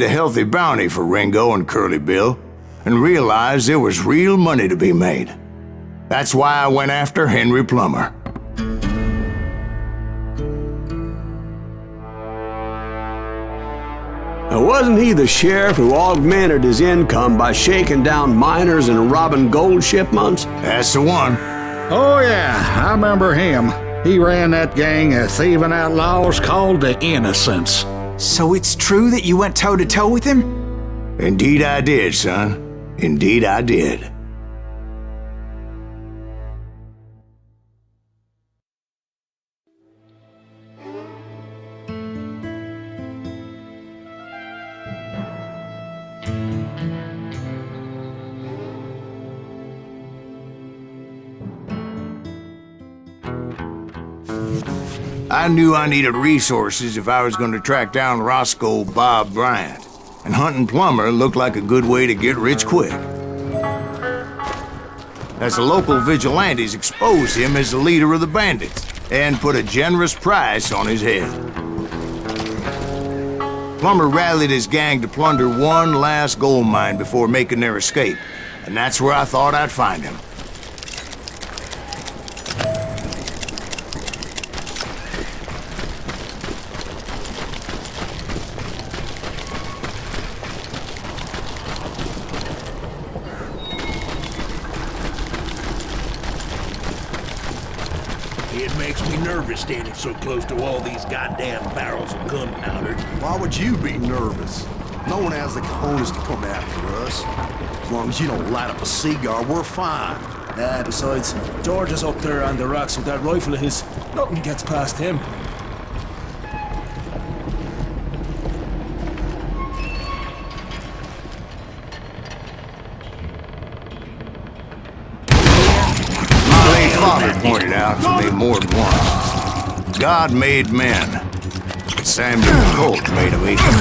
a healthy bounty for Ringo and Curly Bill, and realized there was real money to be made. That's why I went after Henry Plummer. Now, wasn't he the sheriff who augmented his income by shaking down miners and robbing gold shipments? That's the one. Oh yeah, I remember him. He ran that gang of thieving outlaws called the Innocents. So it's true that you went toe-to-toe with him? Indeed I did, son. Indeed I did. I knew I needed resources if I was going to track down Roscoe Bob Bryant, and hunting Plummer looked like a good way to get rich quick. As the local vigilantes exposed him as the leader of the bandits, and put a generous price on his head. Plummer rallied his gang to plunder one last gold mine before making their escape, and that's where I thought I'd find him. It makes me nervous standing so close to all these goddamn barrels of gunpowder. Why would you be nervous? No one has the cojones to come after us. As long as you don't light up a cigar, we're fine. Besides, George is up there on the rocks with that rifle of his. Nothing gets past him. Father pointed out to me more than once. God made men, but Samuel Colt made them equal.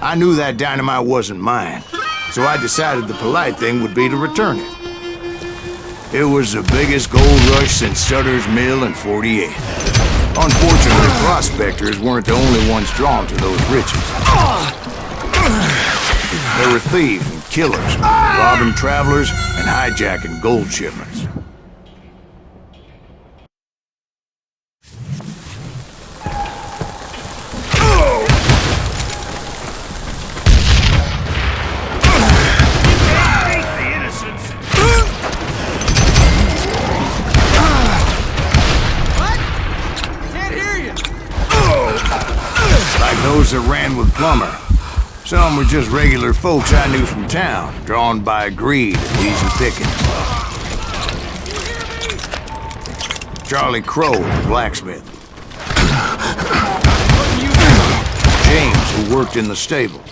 I knew that dynamite wasn't mine, so I decided the polite thing would be to return it. It was the biggest gold rush since Sutter's Mill in '48. Unfortunately, prospectors weren't the only ones drawn to those riches. There were thieves and killers, robbing travelers and hijacking gold shipments. Those that ran with Plummer. Some were just regular folks I knew from town, drawn by greed and easy pickings. Charlie Crow, the blacksmith. James, who worked in the stable.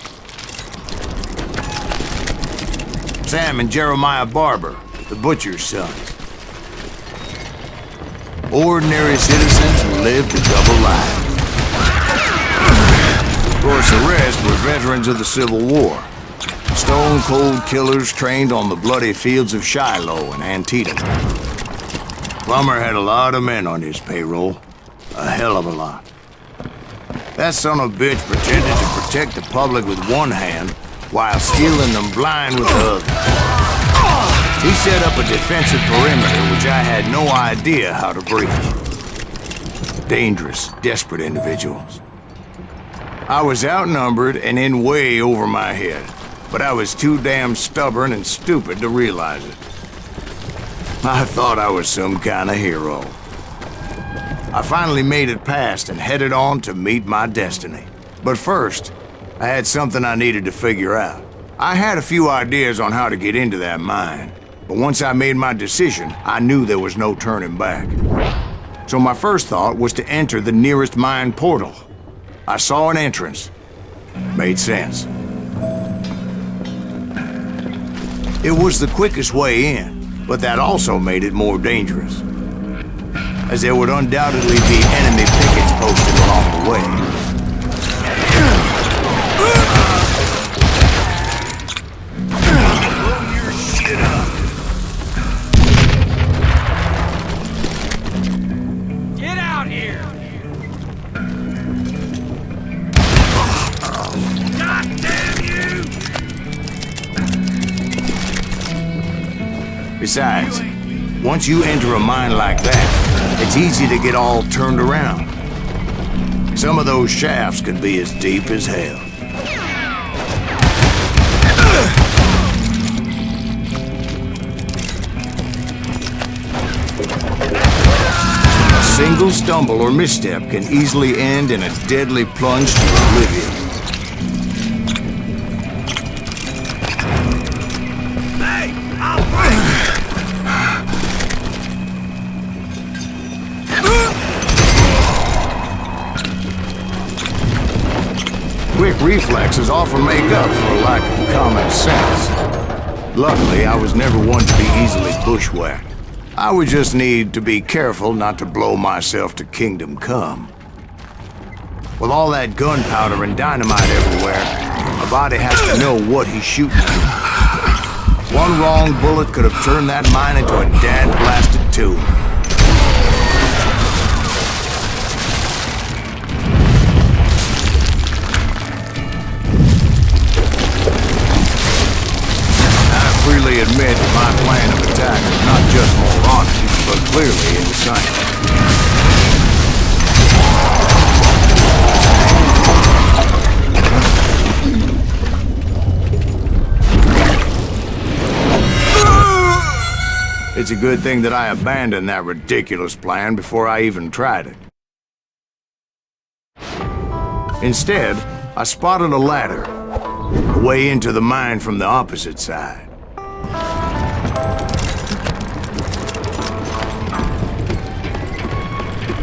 Sam and Jeremiah Barber, the butcher's sons. Ordinary citizens who lived a double life. Of course, the rest were veterans of the Civil War. Stone-cold killers trained on the bloody fields of Shiloh and Antietam. Plummer had a lot of men on his payroll. A hell of a lot. That son of a bitch pretended to protect the public with one hand while stealing them blind with the other. He set up a defensive perimeter which I had no idea how to breach. Dangerous, desperate individuals. I was outnumbered and in way over my head, but I was too damn stubborn and stupid to realize it. I thought I was some kind of hero. I finally made it past and headed on to meet my destiny. But first, I had something I needed to figure out. I had a few ideas on how to get into that mine, but once I made my decision, I knew there was no turning back. So my first thought was to enter the nearest mine portal. I saw an entrance. Made sense. It was the quickest way in, but that also made it more dangerous, as there would undoubtedly be enemy pickets posted along the way. Besides, once you enter a mine like that, it's easy to get all turned around. Some of those shafts could be as deep as hell. A single stumble or misstep can easily end in a deadly plunge to oblivion. Quick reflexes often make up for a lack of common sense. Luckily, I was never one to be easily bushwhacked. I would just need to be careful not to blow myself to kingdom come. With all that gunpowder and dynamite everywhere, a body has to know what he's shooting at. One wrong bullet could have turned that mine into a dad-blasted tomb. Freely admit my plan of attack is not just moronic, but clearly insane. It's a good thing that I abandoned that ridiculous plan before I even tried it. Instead, I spotted a ladder, a way into the mine from the opposite side.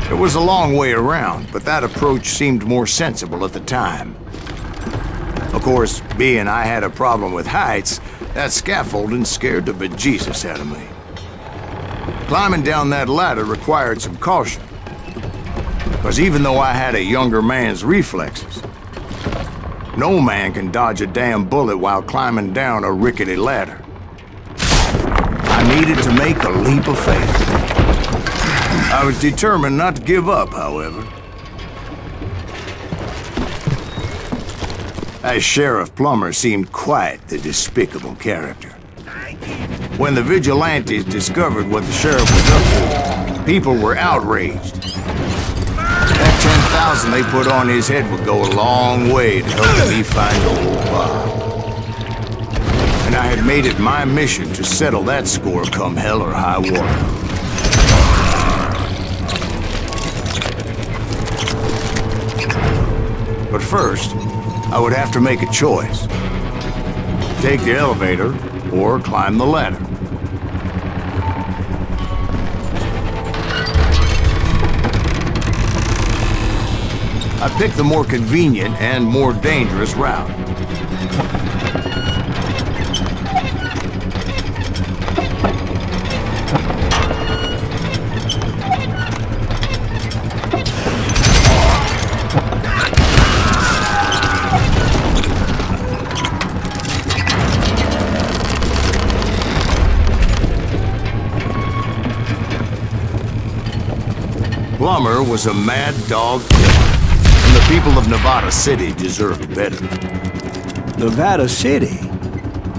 It was a long way around, but that approach seemed more sensible at the time. Of course, being I had a problem with heights, that scaffolding scared the bejesus out of me. Climbing down that ladder required some caution, because even though I had a younger man's reflexes, no man can dodge a damn bullet while climbing down a rickety ladder. I needed to make a leap of faith. I was determined not to give up, however. As Sheriff Plummer seemed quite the despicable character. When the vigilantes discovered what the sheriff was up to, people were outraged. That 10,000 they put on his head would go a long way to helping me find old Bob. And I had made it my mission to settle that score come hell or high water. But first, I would have to make a choice. Take the elevator or climb the ladder. I picked the more convenient and more dangerous route. Plummer was a mad dog killer, and the people of Nevada City deserved better. Nevada City?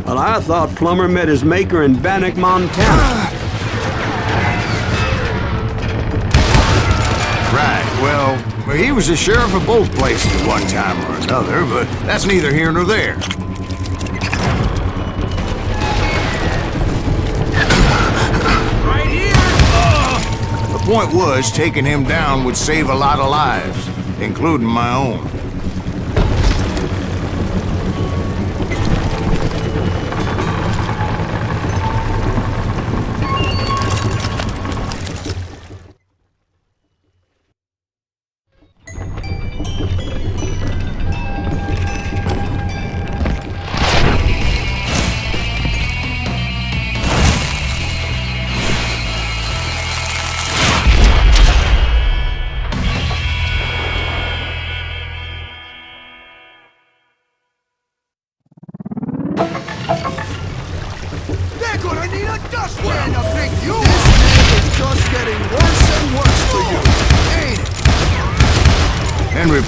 Well, I thought Plummer met his maker in Bannock, Montana. Right, well, he was the sheriff of both places at one time or another, but that's neither here nor there. The point was, taking him down would save a lot of lives, including my own.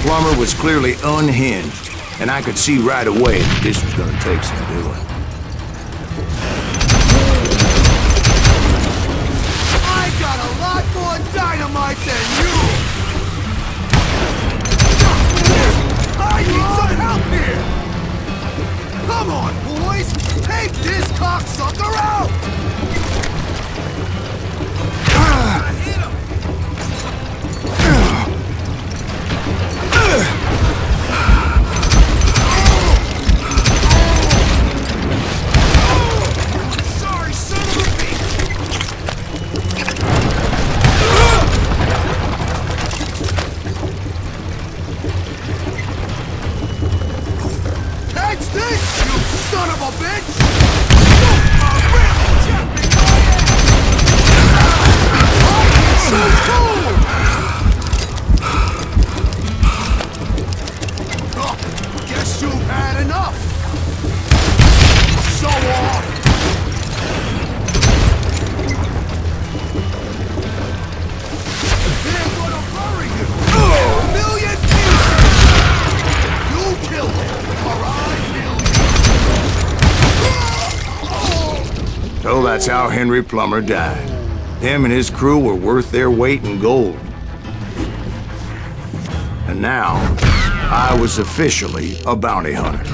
Plummer was clearly unhinged, and I could see right away that this was going to take some doing. more dynamite than you! I need some help here! Come on, boys! Take this cocksucker out! Hit him! Sorry, son of a bitch! Catch this, you son of a bitch! So cool! Oh, guess you've had enough! So off! They're gonna bury you! A million pieces! You killed him, or I killed you! So that's how Henry Plummer died. Him and his crew were worth their weight in gold. And now, I was officially a bounty hunter.